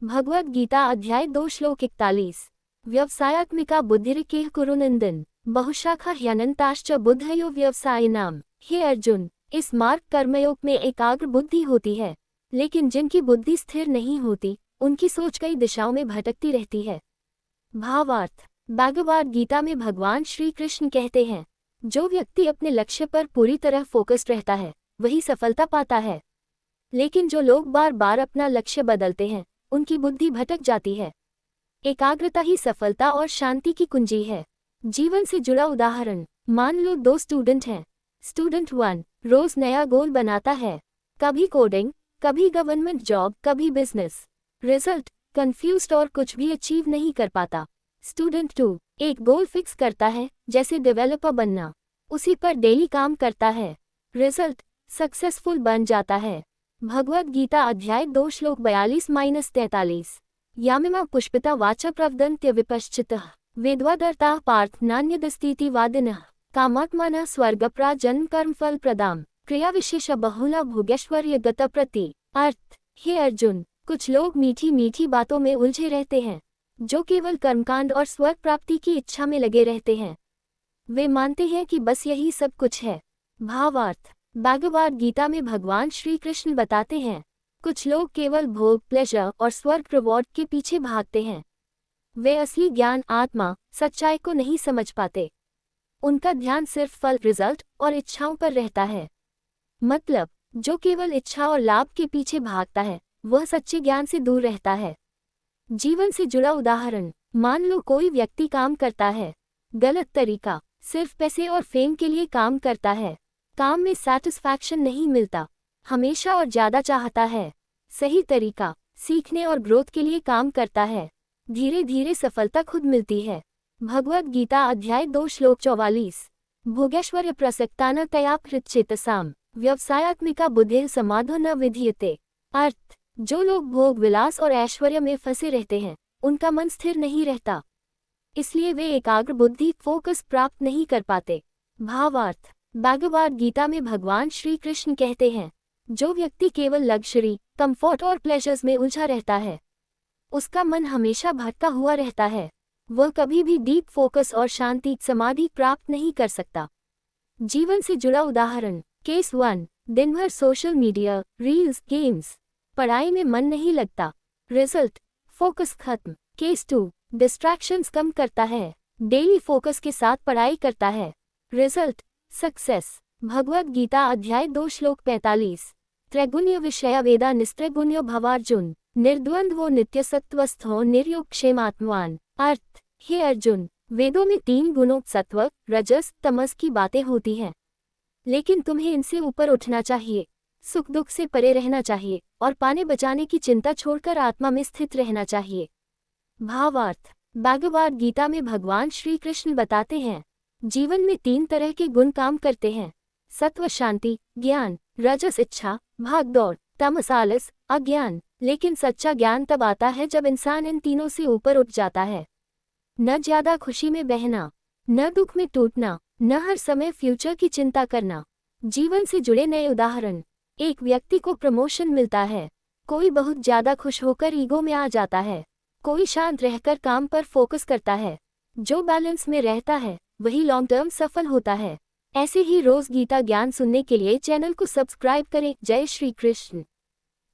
भगवद गीता अध्याय 2 श्लोक 41। व्यवसायात्मिका बुद्धिरिकेह कुरुनंदन बहुशाखा ह्यनंताश्च बुद्धयो व्यवसायिनाम। हे अर्जुन, इस मार्ग कर्मयोग में एकाग्र बुद्धि होती है, लेकिन जिनकी बुद्धि स्थिर नहीं होती उनकी सोच कई दिशाओं में भटकती रहती है। भावार्थ। भगवद गीता में भगवान श्री कृष्ण कहते हैं, जो व्यक्ति अपने लक्ष्य पर पूरी तरह फोकस्ड रहता है वही सफलता पाता है, लेकिन जो लोग बार बार अपना लक्ष्य बदलते हैं उनकी बुद्धि भटक जाती है। एकाग्रता ही सफलता और शांति की कुंजी है। जीवन से जुड़ा उदाहरण, मान लो 2 स्टूडेंट हैं। स्टूडेंट 1 रोज नया गोल बनाता है, कभी कोडिंग, कभी गवर्नमेंट जॉब, कभी बिजनेस। रिजल्ट कंफ्यूज्ड और कुछ भी अचीव नहीं कर पाता। स्टूडेंट 2 एक गोल फिक्स करता है, जैसे डेवलपर बनना, उसी पर डेली काम करता है, रिजल्ट सक्सेसफुल बन जाता है। भगवद गीता अध्याय 2 श्लोक 42-43। यामिमा पुष्पिता वाचा प्रवदन्त्य विपश्चितः वेद्वादर्ता पार्थ नान्यदस्तीति वादिनः कामात्मनः स्वर्गप्रा जन्म कर्म फल प्रदाम क्रिया विशेष बहुला भोगेश्वर्य गत प्रति। अर्थ, हे अर्जुन, कुछ लोग मीठी मीठी बातों में उलझे रहते हैं, जो केवल कर्मकांड और स्वर्ग प्राप्ति की इच्छा में लगे रहते हैं। वे मानते हैं कि बस यही सब कुछ है। भावार्थ। भगवद गीता में भगवान श्री कृष्ण बताते हैं, कुछ लोग केवल भोग, प्लेजर और स्वर्ग रिवॉर्ड के पीछे भागते हैं। वे असली ज्ञान, आत्मा, सच्चाई को नहीं समझ पाते। उनका ध्यान सिर्फ फल, रिजल्ट और इच्छाओं पर रहता है। मतलब, जो केवल इच्छा और लाभ के पीछे भागता है वह सच्चे ज्ञान से दूर रहता है। जीवन से जुड़ा उदाहरण, मान लो कोई व्यक्ति काम करता है, गलत तरीका, सिर्फ पैसे और फेम के लिए काम करता है। काम में सैटिस्फैक्शन नहीं मिलता, हमेशा और ज्यादा चाहता है। सही तरीका, सीखने और ग्रोथ के लिए काम करता है, धीरे धीरे सफलता खुद मिलती है। भगवद गीता अध्याय 2 श्लोक 44। भोगेश्वर्य प्रसक्तान तया कृतचेतसाम व्यवसायात्मिका बुद्धि समाधो न विधीयते। अर्थ, जो लोग भोग, विलास और ऐश्वर्य में फंसे रहते हैं उनका मन स्थिर नहीं रहता, इसलिए वे एकाग्र बुद्धि, फोकस प्राप्त नहीं कर पाते। भावार्थ। भगवद गीता में भगवान श्री कृष्ण कहते हैं, जो व्यक्ति केवल लग्जरी, कंफर्ट और प्लेजर्स में उलझा रहता है उसका मन हमेशा भटका हुआ रहता है। वह कभी भी डीप फोकस और शांति, समाधि प्राप्त नहीं कर सकता। जीवन से जुड़ा उदाहरण, केस 1 दिन भर सोशल मीडिया, रील्स, गेम्स, पढ़ाई में मन नहीं लगता, रिजल्ट फोकस खत्म। केस 2 डिस्ट्रैक्शंस कम करता है, डेली फोकस के साथ पढ़ाई करता है, रिजल्ट सक्सेस। भगवद गीता अध्याय 2 श्लोक 45। त्रैगुण्य विषया वेदा निस्त्रैगुण्यो भवार्जुन निर्द्वंद्वो नित्यसत्वस्थो निर्योगक्षेमात्मवान। अर्थ, हे अर्जुन, वेदों में 3 गुणों सत्व, रजस, तमस की बातें होती हैं, लेकिन तुम्हें इनसे ऊपर उठना चाहिए, सुख दुख से परे रहना चाहिए और पाने बचाने की चिंता छोड़कर आत्मा में स्थित रहना चाहिए। भावार्थ। भगवद गीता में भगवान श्री कृष्ण बताते हैं, जीवन में 3 तरह के गुण काम करते हैं, सत्व शांति, ज्ञान, रजस इच्छा, भागदौड़, तमस आलस, अज्ञान। लेकिन सच्चा ज्ञान तब आता है जब इंसान इन तीनों से ऊपर उठ जाता है। न ज्यादा खुशी में बहना, न दुख में टूटना, न हर समय फ्यूचर की चिंता करना। जीवन से जुड़े नए उदाहरण, एक व्यक्ति को प्रमोशन मिलता है, कोई बहुत ज्यादा खुश होकर ईगो में आ जाता है, कोई शांत रहकर काम पर फोकस करता है। जो बैलेंस में रहता है वही लॉन्ग टर्म सफल होता है। ऐसे ही रोज गीता ज्ञान सुनने के लिए चैनल को सब्सक्राइब करें। जय श्री कृष्ण।